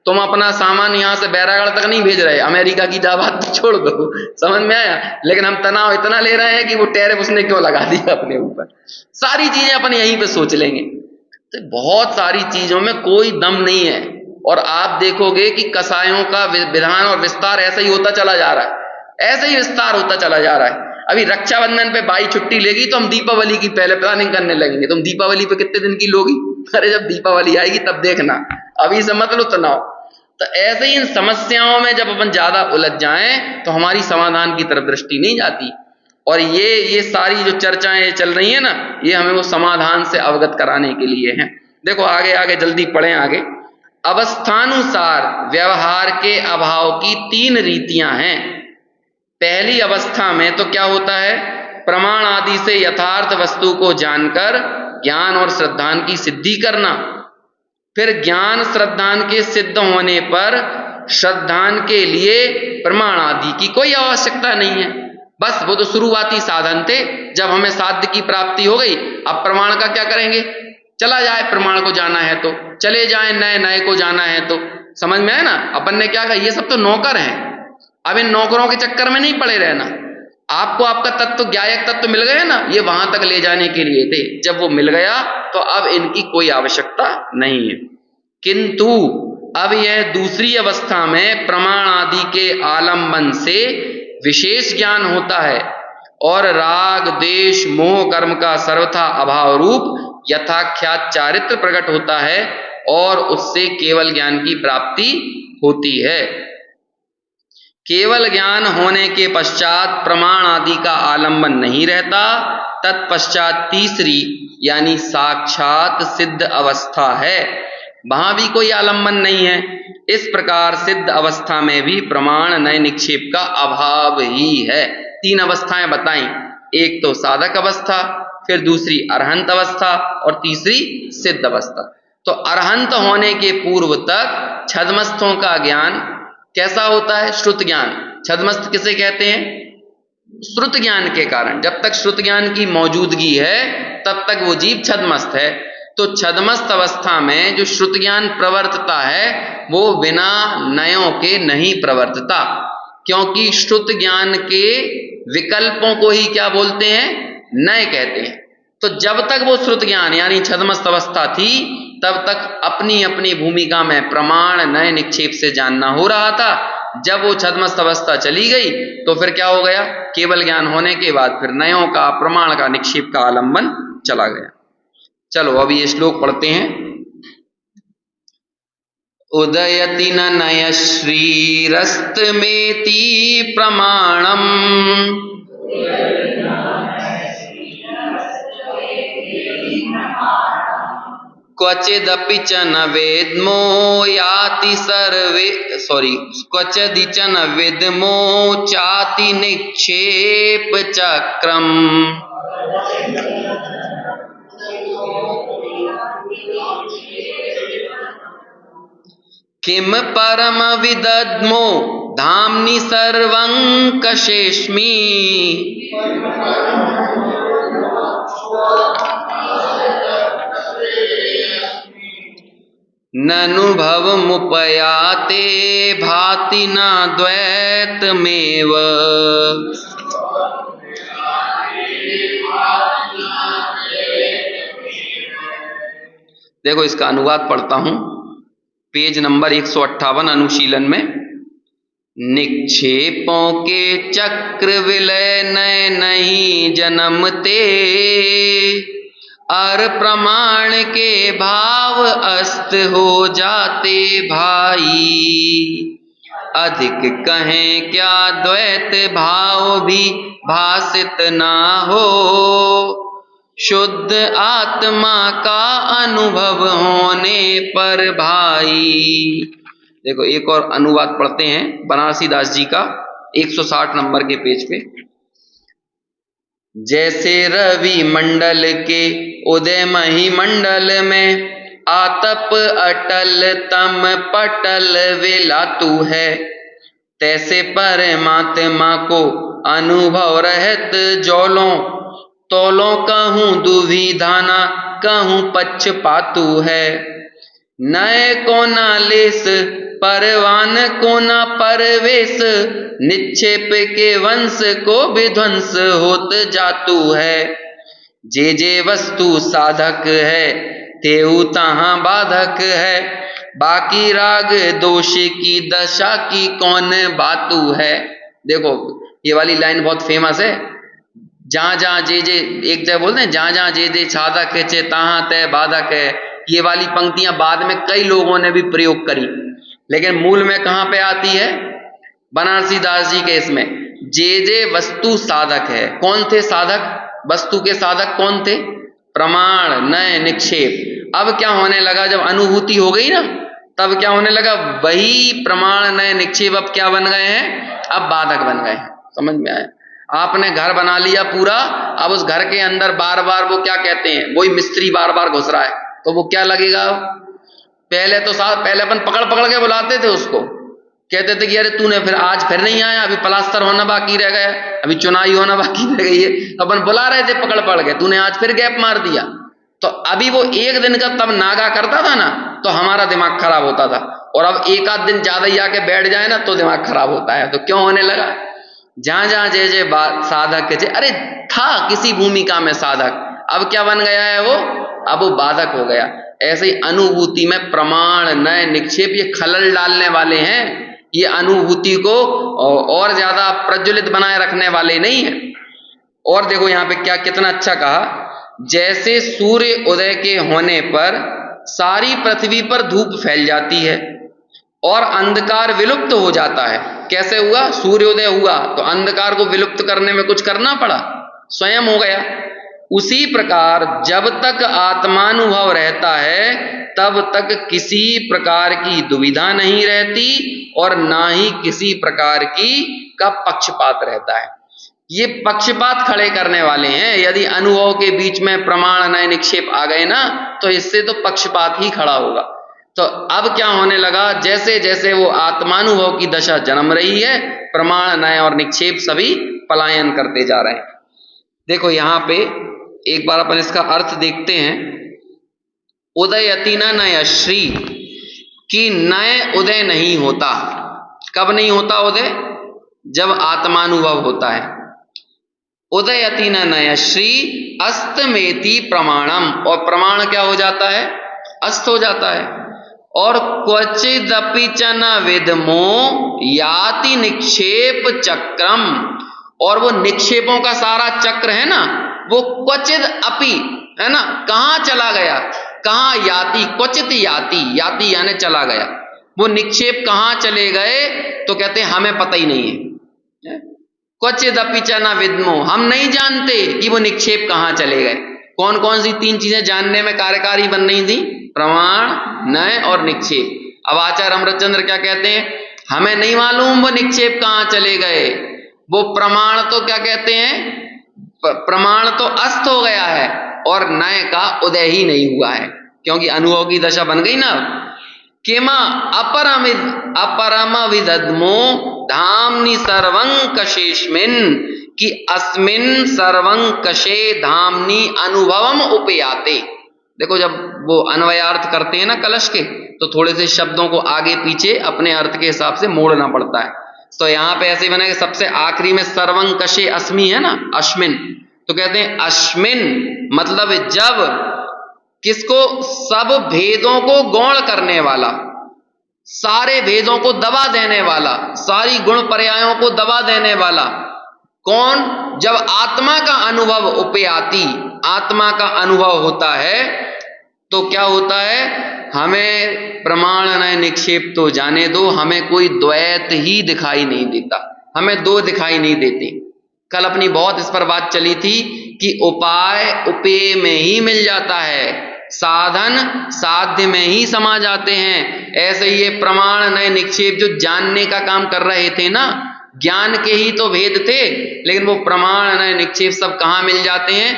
तुम अपना सामान यहाँ से बैरागढ़ तक नहीं भेज रहे, अमेरिका की बात तो छोड़ दो, समझ में आया। लेकिन हम तनाव इतना ले रहे हैं कि वो टैरिफ उसने क्यों लगा दिया अपने ऊपर। सारी चीजें अपन यहीं पे सोच लेंगे, तो बहुत सारी चीजों में कोई दम नहीं है। और आप देखोगे कि कसायों का विधान और विस्तार ऐसा ही होता चला जा रहा है, ऐसे ही विस्तार होता चला जा रहा है। अभी रक्षाबंधन पे बाई छुट्टी लेगी तो हम दीपावली की पहले प्लानिंग करने लगेंगे, तुम दीपावली पे कितने दिन की लोगी। अरे जब दीपावली आएगी तब देखना, अभी से मत लो तनाव। तो ऐसे ही इन समस्याओं में जब अपन ज्यादा उलझ जाएं तो हमारी समाधान की तरफ दृष्टि नहीं जाती। और ये सारी जो चर्चाएं चल रही है ना, ये हमें वो समाधान से अवगत कराने के लिए हैं। देखो आगे आगे जल्दी पढ़ें आगे। अवस्थानुसार व्यवहार के अभाव की 3 रीतियां हैं। पहली अवस्था में तो क्या होता है प्रमाण आदि से यथार्थ वस्तु को जानकर ज्ञान और श्रद्धान की सिद्धि करना। फिर ज्ञान श्रद्धान के सिद्ध होने पर श्रद्धान के लिए प्रमाण आदि की कोई आवश्यकता नहीं है। बस वो तो शुरुआती साधन थे, जब हमें साध्य की प्राप्ति हो गई, अब प्रमाण का क्या करेंगे? चला जाए, प्रमाण को जाना है तो चले जाए, नए नए को जाना है तो। समझ में आए ना? अपन ने क्या कहा, ये सब तो नौकर हैं, अब इन नौकरों के चक्कर में नहीं पड़े रहना। आपको आपका तत्व, ज्ञायक तत्व मिल गए ना, ये वहां तक ले जाने के लिए थे। जब वो मिल गया तो अब इनकी कोई आवश्यकता नहीं है। किंतु अब यह दूसरी अवस्था में प्रमाण आदि के आलंबन से विशेष ज्ञान होता है और राग द्वेष मोह कर्म का सर्वथा अभाव रूप यथाख्यात चारित्र प्रकट होता है और उससे केवल ज्ञान की प्राप्ति होती है। केवल ज्ञान होने के पश्चात प्रमाण आदि का आलंबन नहीं रहता। तत्पश्चात तीसरी यानी साक्षात सिद्ध अवस्था है, वहां भी कोई आलंबन नहीं है। इस प्रकार सिद्ध अवस्था में भी प्रमाण नए निक्षेप का अभाव ही है। तीन अवस्थाएं बताई, एक तो साधक अवस्था, फिर दूसरी अरहंत अवस्था और तीसरी सिद्ध अवस्था। तो अरहंत होने के पूर्व तक छद्मस्थों का ज्ञान कैसा होता है? श्रुत ज्ञान। छद्मस्थ किसे कहते हैं? श्रुत ज्ञान के कारण। जब तक श्रुत ज्ञान की मौजूदगी है तब तक वो जीव छद्मस्थ है। तो छद्मस्थ अवस्था में जो श्रुत ज्ञान प्रवर्तता है वो बिना नयों के नहीं प्रवर्तता, क्योंकि श्रुत ज्ञान के विकल्पों को ही क्या बोलते हैं? नय कहते हैं। तो जब तक वो श्रुत ज्ञान यानी छद्मस्थ अवस्था थी तब तक अपनी अपनी भूमिका में प्रमाण नए निक्षेप से जानना हो रहा था। जब वो छद्मस्थ अवस्था चली गई तो फिर क्या हो गया? केवल ज्ञान होने के बाद फिर नयों का, प्रमाण का, निक्षेप का आलंबन चला गया। चलो अब ये श्लोक पढ़ते हैं। उदयति न नय श्रीरस्तमेति प्रमाणम क्वचिदपि च न वेद्मो याति सर्वे क्वचिदि च न वेद्मो चाति निक्षेप चक्रम। किम परम विदद्मो धाम्नि सर्वं कशेष्मि। ननुभवमुपयाते भाति न द्वैतमेव। देखो इसका अनुवाद पढ़ता हूं, पेज नंबर 158 अनुशीलन में। निक्षेपों के चक्र विलय नए नहीं जन्मते, अर प्रमाण के भाव अस्त हो जाते भाई। अधिक कहें क्या द्वैत भाव भी भासित ना हो, शुद्ध आत्मा का अनुभव होने पर भाई। देखो एक और अनुवाद पढ़ते हैं बनारसी दास जी का 160 नंबर के पेज पे। जैसे रवि मंडल के उदय मही मंडल में आतप अटल तम पटल विलातु है, तैसे परमात्मा को अनुभव रहत जौलों, तोलों कहूं दुविधाना कहूं पक्षपातु है। नए को ना लेस परवान को ना परवेश, निक्षेप के वंश को विध्वंस होत जातु है। जे वस्तु साधक है तेऊ तहां बाधक है, बाकी राग दोष की दशा की कौन बातु है। देखो ये वाली लाइन बहुत फेमस है। जहां जहां जे एक जगह बोलते हैं जहां जहां जे साधक है तहां तय बाधक है। ये वाली पंक्तियां बाद में कई लोगों ने भी प्रयोग करी, लेकिन मूल में कहां पे आती है? बनारसी दास जी के इसमें जे वस्तु साधक है। कौन थे साधक? वस्तु के साधक कौन थे? प्रमाण नए निक्षेप। अब क्या होने लगा? जब अनुभूति हो गई ना तब क्या होने लगा? वही प्रमाण नए निक्षेप अब क्या बन गए हैं? अब बाधक बन गए हैं। समझ में आया? आपने घर बना लिया पूरा, अब उस घर के अंदर बार बार वो क्या कहते हैं, वही मिस्त्री बार बार घुस रहा है, तो वो क्या लगेगा? पहले तो साहब, पहले अपन पकड़ पकड़ के बुलाते थे उसको, कहते थे कि अरे तूने फिर आज फिर नहीं आया, अभी प्लास्टर होना बाकी रह गया, अभी चुनाई होना बाकी रह गई है, अपन बुला रहे थे पकड़ पकड़ के, तूने आज फिर गैप मार दिया। तो अभी वो एक दिन का तब नागा करता था ना, तो हमारा दिमाग खराब होता था, और अब एक आध दिन ज्यादा ही आके बैठ जाए ना तो दिमाग खराब होता है। तो क्यों होने लगा? जहां जहां जय जय साधक के अरे था किसी भूमिका में साधक, अब क्या बन गया है वो? अब वो बाधक हो गया। ऐसे ही अनुभूति में प्रमाण, नए, निक्षेप ये खलल डालने वाले हैं, ये अनुभूति को और ज्यादा प्रज्वलित बनाए रखने वाले नहीं है। और देखो यहाँ पे क्या कितना अच्छा कहा, जैसे सूर्य उदय के होने पर सारी पृथ्वी पर धूप फैल जाती है और अंधकार विलुप्त हो जाता है। कैसे हुआ? सूर्योदय हुआ तो अंधकार को विलुप्त करने में कुछ करना पड़ा, स्वयं हो गया। उसी प्रकार जब तक आत्मानुभव रहता है तब तक किसी प्रकार की दुविधा नहीं रहती और ना ही किसी प्रकार का पक्षपात रहता है। ये पक्षपात खड़े करने वाले हैं। यदि अनुभव के बीच में प्रमाण नए निक्षेप आ गए ना, तो इससे तो पक्षपात ही खड़ा होगा। तो अब क्या होने लगा, जैसे जैसे वो आत्मानुभव की दशा जन्म रही है, प्रमाण नए और निक्षेप सभी पलायन करते जा रहे हैं। देखो यहां पे एक बार अपन इसका अर्थ देखते हैं। उदयति न नयश्री, कि नए उदय नहीं होता। कब नहीं होता उदय? जब आत्मानुभव होता है। उदयति न नयश्री अस्तमेति प्रमाणम, और प्रमाण क्या हो जाता है? अस्त हो जाता है। और क्वचिदपि च न विद्मो याति निक्षेप चक्रम, और वो निक्षेपों का सारा चक्र है ना, वो क्वचिद अपि है ना, कहां चला गया? कहां? याति, क्वचित याति, याति यानी चला गया। वो निक्षेप कहां चले गए? तो कहते हैं हमें पता ही नहीं है। क्वचिद अपि च न विद्मो, हम नहीं जानते कि वो निक्षेप कहां चले गए। कौन कौन सी तीन चीजें जानने में कार्यकारी बन रही थी? प्रमाण, नए और निक्षेप। अब आचार्य अमृतचंद्र क्या कहते हैं? हमें नहीं मालूम वो निक्षेप कहां चले गए। वो प्रमाण तो क्या कहते हैं? प्रमाण तो अस्त हो गया है और नए का उदय ही नहीं हुआ है, क्योंकि अनुभव की दशा बन गई ना। किमा अपरम विदद्मो धामनि सर्वं कशेस्मिन्, कि अस्मिन् सर्वं कशे धामनि अनुभवम उपयाते। देखो जब वो अन्वयार्थ करते हैं ना कलश के, तो थोड़े से शब्दों को आगे पीछे अपने अर्थ के हिसाब से मोड़ना पड़ता है। तो यहाँ पे ऐसे बना कि सबसे आखिरी में सर्वं कशे अस्मि है ना, अश्मिन, तो कहते हैं अश्मिन मतलब जब किसको? सब भेदों को गौण करने वाला, सारे भेदों को दबा देने वाला, सारी गुण पर्यायों को दबा देने वाला कौन? जब आत्मा का अनुभव उपयाति, आत्मा का अनुभव होता है तो क्या होता है? हमें प्रमाण नए निक्षेप तो जाने दो, हमें कोई द्वैत ही दिखाई नहीं देता, हमें दो दिखाई नहीं देते। कल अपनी बहुत इस पर बात चली थी कि उपाय उपेय में ही मिल जाता है, साधन साध्य में ही समा जाते हैं। ऐसे ये प्रमाण नए निक्षेप जो जानने का काम कर रहे थे ना, ज्ञान के ही तो भेद थे, लेकिन वो प्रमाण नए निक्षेप सब कहाँ मिल जाते हैं?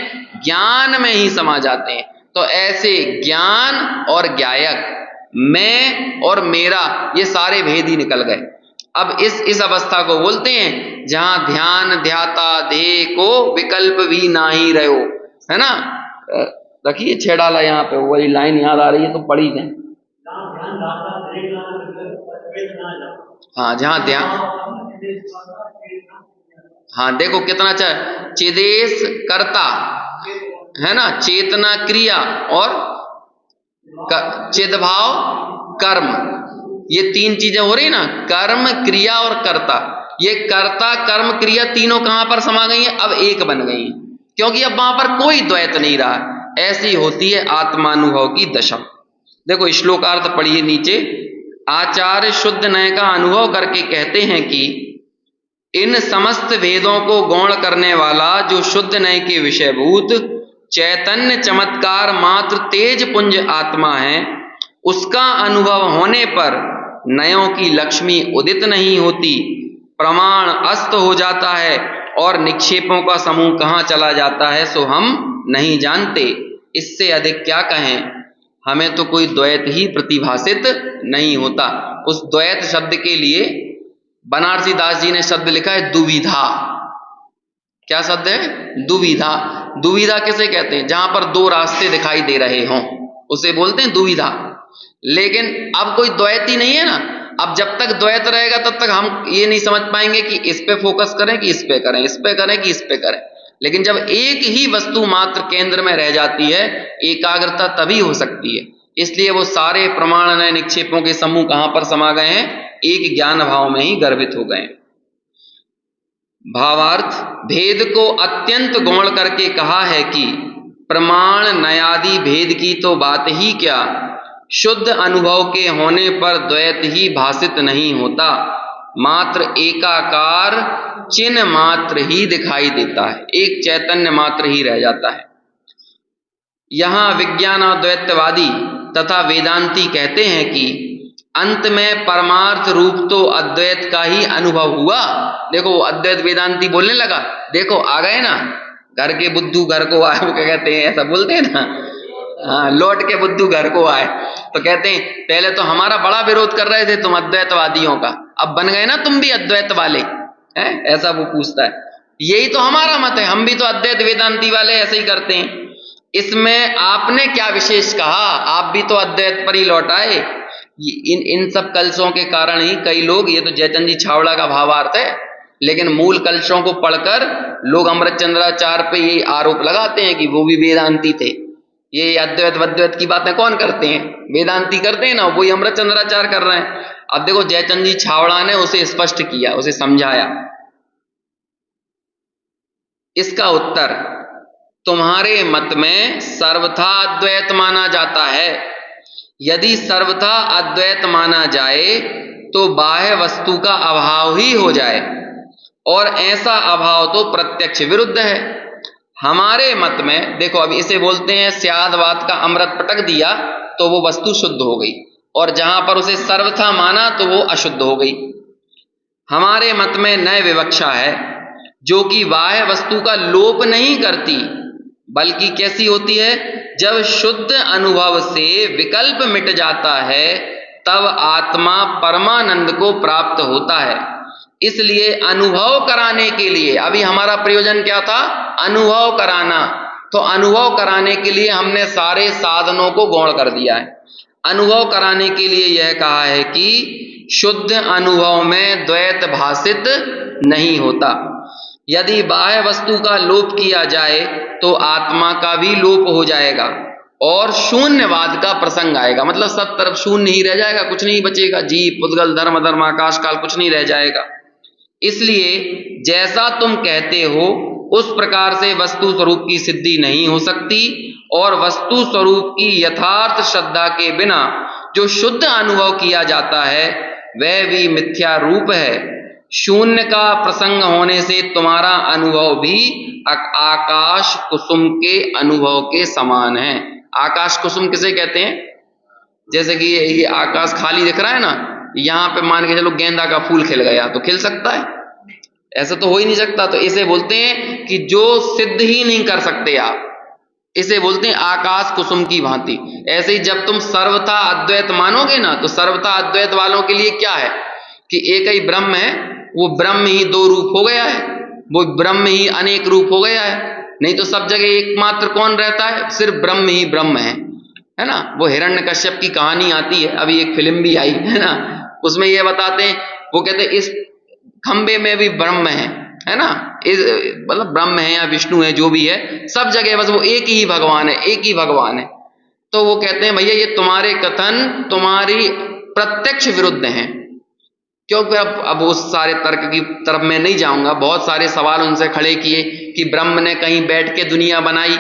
ज्ञान में ही समा जाते हैं। तो ऐसे ज्ञान और ज्ञायक, मैं और मेरा, ये सारे भेद ही निकल गए। अब इस अवस्था को बोलते हैं जहां ध्यान ध्याता देह को विकल्प भी ना ही रहो, है ना। रखिए छेड़ाला यहाँ पे, वही लाइन याद आ रही है तो पढ़ी दें। हाँ जहां ध्यान, हाँ देखो कितना अच्छा, चिदेश कर्ता है ना, चेतना क्रिया और चिदभाव कर्म, ये तीन चीजें हो रही ना, कर्म क्रिया और कर्ता। ये कर्ता कर्म क्रिया तीनों कहां पर समा गई हैं? अब एक बन गई हैं, क्योंकि अब वहां पर कोई द्वैत नहीं रहा। ऐसी होती है आत्मानुभव की दशा। देखो श्लोकार्थ पढ़िए नीचे। आचार्य शुद्ध नय का अनुभव करके कहते हैं कि इन समस्त भेदों को गौण करने वाला जो शुद्ध नय के विषयभूत चैतन्य चमत्कार मात्र तेज पुंज आत्मा है, उसका अनुभव होने पर नयों की लक्ष्मी उदित नहीं होती, प्रमाण अस्त हो जाता है और निक्षेपों का समूह कहाँ चला जाता है सो हम नहीं जानते। इससे अधिक क्या कहें, हमें तो कोई द्वैत ही प्रतिभासित नहीं होता। उस द्वैत शब्द के लिए बनारसी दास जी ने शब्द लिखा है दुविधा। क्या शब्द है? दुविधा। दुविधा किसे कहते हैं? जहां पर दो रास्ते दिखाई दे रहे हों उसे बोलते हैं दुविधा। लेकिन अब कोई द्वैत ही नहीं है ना। अब जब तक द्वैत रहेगा तब तक हम ये नहीं समझ पाएंगे कि इस पे फोकस करें कि इस पे करें, इस पे करें कि इस पे करें। लेकिन जब एक ही वस्तु मात्र केंद्र में रह जाती है, एकाग्रता तभी हो सकती है। इसलिए वो सारे प्रमाण नए निक्षेपों के समूह कहां पर समा गए हैं? एक ज्ञान भाव में ही गर्भित हो गए। भावार्थ, भेद को अत्यंत गौण करके कहा है कि प्रमाण नयादि भेद की तो बात ही क्या, शुद्ध अनुभव के होने पर द्वैत ही भासित नहीं होता, मात्र एकाकार चिन्ह मात्र ही दिखाई देता है, एक चैतन्य मात्र ही रह जाता है। यहां विज्ञान और द्वैतवादी तथा वेदांती कहते हैं कि अंत में परमार्थ रूप तो अद्वैत का ही अनुभव हुआ। देखो अद्वैत वेदांती बोलने लगा, देखो आ गए ना, घर के बुद्धू घर को आए, वो क्या कहते हैं, ऐसा बोलते हैं ना, हाँ, लौट के बुद्धू घर को आए। तो कहते हैं पहले तो हमारा बड़ा विरोध कर रहे थे तुम अद्वैतवादियों का, अब बन गए ना तुम भी अद्वैत वाले हैं, ऐसा वो पूछता है। यही तो हमारा मत है, हम भी तो अद्वैत वेदांती वाले ऐसे ही करते हैं। इसमें आपने क्या विशेष कहा, आप भी तो अद्वैत पर ही लौट आए। इन सब कलशों के कारण ही कई लोग, ये तो जयचंद जी छावड़ा का भावार्थ है, लेकिन मूल कलशों को पढ़कर लोग अमृतचंद्राचार्य पे ये आरोप लगाते हैं कि वो भी वेदांती थे। ये अद्वैत वद्वैत की बातें कौन करते हैं? वेदांती करते हैं ना, वही अमृतचंद्राचार्य कर रहे हैं। अब देखो जयचंद जी छावड़ा ने उसे स्पष्ट किया, उसे समझाया। इसका उत्तर, तुम्हारे मत में सर्वथा अद्वैत माना जाता है। यदि सर्वथा अद्वैत माना जाए तो बाह्य वस्तु का अभाव ही हो जाए, और ऐसा अभाव तो प्रत्यक्ष विरुद्ध है। हमारे मत में देखो, अब इसे बोलते हैं स्यादवाद का अमृत पटक दिया तो वो वस्तु शुद्ध हो गई, और जहां पर उसे सर्वथा माना तो वो अशुद्ध हो गई। हमारे मत में नय विवक्षा है जो कि बाह्य वस्तु का लोप नहीं करती, बल्कि कैसी होती है, जब शुद्ध अनुभव से विकल्प मिट जाता है तब आत्मा परमानंद को प्राप्त होता है। इसलिए अनुभव कराने के लिए, अभी हमारा प्रयोजन क्या था? अनुभव कराना। तो अनुभव कराने के लिए हमने सारे साधनों को गौण कर दिया है। अनुभव कराने के लिए यह कहा है कि शुद्ध अनुभव में द्वैत भासित नहीं होता। यदि बाह्य वस्तु का लोप किया जाए तो आत्मा का भी लोप हो जाएगा और शून्यवाद का प्रसंग आएगा। मतलब सब तरफ शून्य ही रह जाएगा, कुछ नहीं बचेगा, जीव पुद्गल धर्म धर्म आकाश काल कुछ नहीं रह जाएगा। इसलिए जैसा तुम कहते हो उस प्रकार से वस्तु स्वरूप की सिद्धि नहीं हो सकती, और वस्तु स्वरूप की यथार्थ श्रद्धा के बिना जो शुद्ध अनुभव किया जाता है वह भी मिथ्या रूप है। शून्य का प्रसंग होने से तुम्हारा अनुभव भी आकाश कुसुम के अनुभव के समान है। आकाश कुसुम किसे कहते हैं? जैसे कि ये आकाश खाली दिख रहा है ना, यहाँ पे मान के चलो गेंदा का फूल खिल गया तो खिल सकता है? ऐसा तो हो ही नहीं सकता। तो इसे बोलते हैं कि जो सिद्ध ही नहीं कर सकते आप, इसे बोलते हैं आकाश कुसुम की भांति। ऐसे ही जब तुम सर्वथा अद्वैत मानोगे ना, तो सर्वथा अद्वैत वालों के लिए क्या है कि एक ही ब्रह्म है, वो ब्रह्म ही दो रूप हो गया है, वो ब्रह्म ही अनेक रूप हो गया है। नहीं तो सब जगह एकमात्र कौन रहता है? सिर्फ ब्रह्म ही ब्रह्म है ना। वो हिरण्यकश्यप की कहानी आती है, अभी एक फिल्म भी आई है ना, उसमें ये बताते हैं, वो कहते हैं इस खंबे में भी ब्रह्म है ना, इस मतलब ब्रह्म है या विष्णु है, जो भी है, सब जगह बस वो एक ही भगवान है, एक ही भगवान है। तो वो कहते हैं भैया ये तुम्हारे कथन तुम्हारी प्रत्यक्ष विरुद्ध हैं। क्योंकि अब उस सारे तर्क की तरफ मैं नहीं जाऊंगा। बहुत सारे सवाल उनसे खड़े किए कि ब्रह्म ने कहीं बैठ के दुनिया बनाई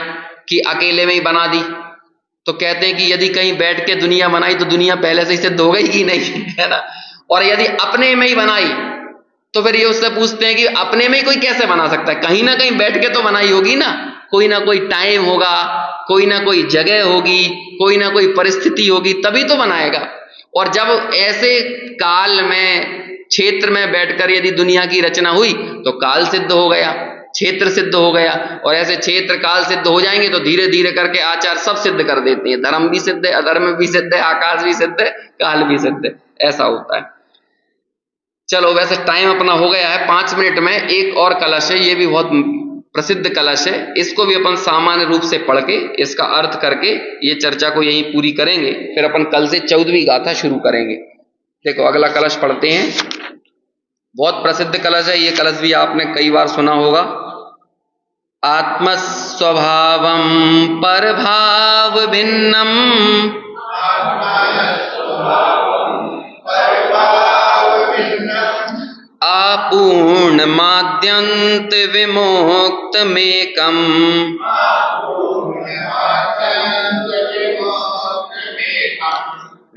कि अकेले में ही बना दी। तो कहते हैं कि यदि कहीं बैठ के दुनिया बनाई तो दुनिया पहले से ही सिद्ध हो गई कि नहीं, है ना। और यदि अपने में ही बनाई तो फिर ये उससे पूछते हैं कि अपने में ही कोई कैसे बना सकता है? कहीं ना कहीं बैठ के तो बनाई होगी ना, कोई ना कोई टाइम होगा, कोई ना कोई जगह होगी, कोई ना कोई परिस्थिति होगी, तभी तो बनाएगा। और जब ऐसे काल में क्षेत्र में बैठकर यदि दुनिया की रचना हुई तो काल सिद्ध हो गया, क्षेत्र सिद्ध हो गया, और ऐसे क्षेत्र काल सिद्ध हो जाएंगे तो धीरे धीरे करके आचार सब सिद्ध कर देते हैं। धर्म भी सिद्ध है, अधर्म भी सिद्ध है, आकाश भी सिद्ध है, काल भी सिद्ध है, ऐसा होता है। चलो वैसे टाइम अपना हो गया है, 5 मिनट में एक और कलश है, ये भी बहुत प्रसिद्ध कलश है, इसको भी अपन सामान्य रूप से पढ़ के इसका अर्थ करके ये चर्चा को यहीं पूरी करेंगे। फिर अपन कल से 14वीं गाथा शुरू करेंगे। देखो अगला कलश पढ़ते हैं, बहुत प्रसिद्ध कलश है, ये कलश भी आपने कई बार सुना होगा। आत्मस्वभावं परभाव भिन्नम आपूर्णमाद्यन्त विमोक्तमेकम्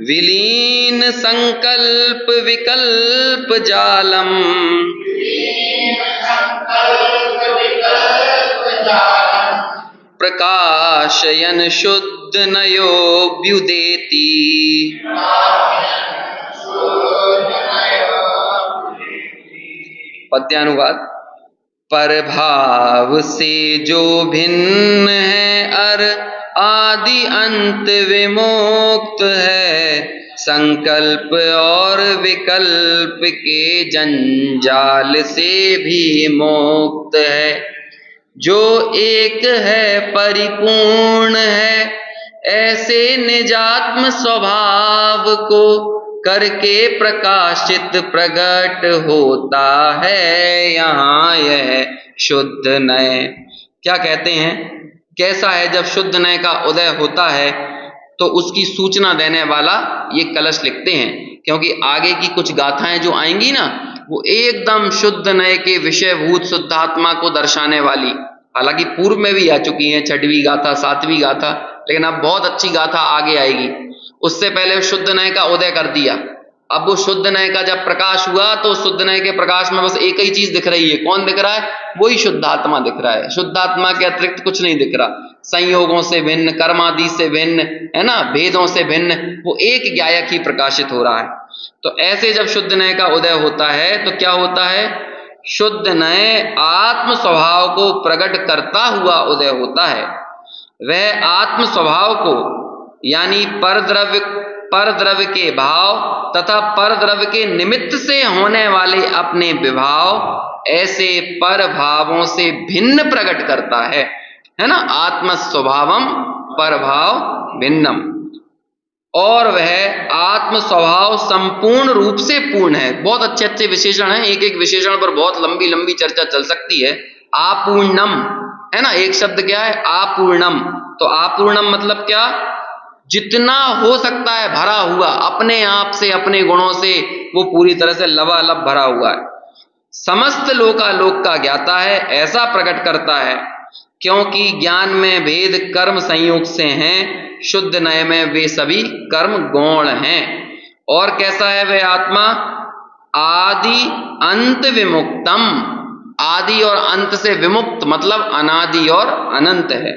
विलीन संकल्प विकल्प जालम प्रकाशयन शुद्ध नयोऽभ्युदेति। पद्यानुवाद। परभाव से जो भिन्न है अर आदि अंत विमुक्त है, संकल्प और विकल्प के जंजाल से भी मुक्त है। जो एक है परिपूर्ण है, ऐसे निजात्म स्वभाव को करके प्रकाशित प्रकट होता है यहाँ यह शुद्ध नय। क्या कहते हैं, कैसा है जब शुद्ध नय का उदय होता है तो उसकी सूचना देने वाला ये कलश लिखते हैं, क्योंकि आगे की कुछ गाथाएं जो आएंगी ना वो एकदम शुद्ध नय के विषयभूत शुद्धात्मा को दर्शाने वाली, हालांकि पूर्व में भी आ चुकी हैं, 6वीं गाथा 7वीं गाथा, लेकिन अब बहुत अच्छी गाथा आगे आएगी। उससे पहले शुद्ध नय का उदय कर दिया, अब वो शुद्ध नय का जब प्रकाश हुआ तो शुद्ध नय के प्रकाश में बस एक ही चीज दिख रही है। कौन दिख रहा है? वही शुद्धात्मा दिख रहा है, शुद्धात्मा के अतिरिक्त कुछ नहीं दिख रहा। संयोगों से भिन्न, कर्मादि से भिन्न, है ना, भेदों से भिन्न, वो एक ज्ञायक ही प्रकाशित हो रहा है। तो ऐसे जब शुद्ध नय का उदय होता है तो क्या होता है, शुद्ध नय आत्म स्वभाव को प्रकट करता हुआ उदय होता है। वह आत्म स्वभाव को यानी परद्रव्य के भाव तथा परद्रव्य के निमित्त से होने वाले अपने विभाव ऐसे पर भावों से भिन्न प्रकट करता है ना। आत्म स्वभावम पर भाव भिन्नम, और वह आत्म स्वभाव संपूर्ण रूप से पूर्ण है। बहुत अच्छे अच्छे विशेषण हैं, एक एक विशेषण पर बहुत लंबी लंबी चर्चा चल सकती है। आपूर्णम है ना, एक शब्द क्या है, आपूर्णम। तो आपूर्णम मतलब क्या, जितना हो सकता है भरा हुआ, अपने आप से अपने गुणों से वो पूरी तरह से लबालब भरा हुआ है। समस्त लोकालोक का ज्ञाता है, ऐसा प्रकट करता है क्योंकि ज्ञान में भेद कर्म संयोग से हैं, शुद्ध नय में वे सभी कर्म गौण हैं। और कैसा है वह आत्मा, आदि अंत विमुक्तम, आदि और अंत से विमुक्त मतलब अनादि और अनंत है।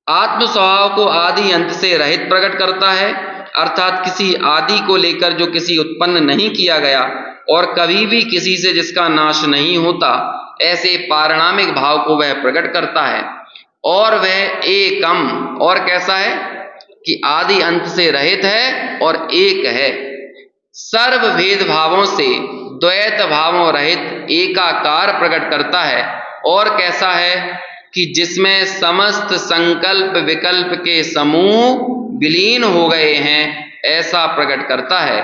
आत्म स्वभाव को आदि अंत से रहित प्रकट करता है, अर्थात किसी आदि को लेकर जो किसी उत्पन्न नहीं किया गया और कभी भी किसी से जिसका नाश नहीं होता, ऐसे पारिणामिक भाव को वह प्रकट करता है। और वह एकम, और कैसा है कि आदि अंत से रहित है और एक है, सर्व भेद भावों से द्वैत भावों रहित एकाकार प्रकट करता है। और कैसा है कि जिसमें समस्त संकल्प विकल्प के समूह विलीन हो गए हैं, ऐसा प्रकट करता है।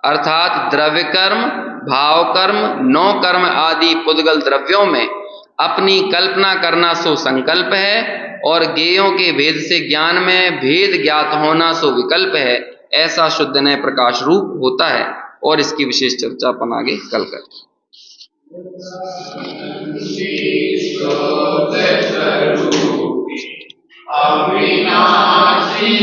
अर्थात द्रव्य कर्म, भाव कर्म, नौ कर्म आदि पुद्गल द्रव्यों में अपनी कल्पना करना सो संकल्प है, और ज्ञेयों के भेद से ज्ञान में भेद ज्ञात होना सो विकल्प है। ऐसा शुद्ध नय प्रकाश रूप होता है। और इसकी विशेष चर्चा अपन आगे कल करें। अविनाशी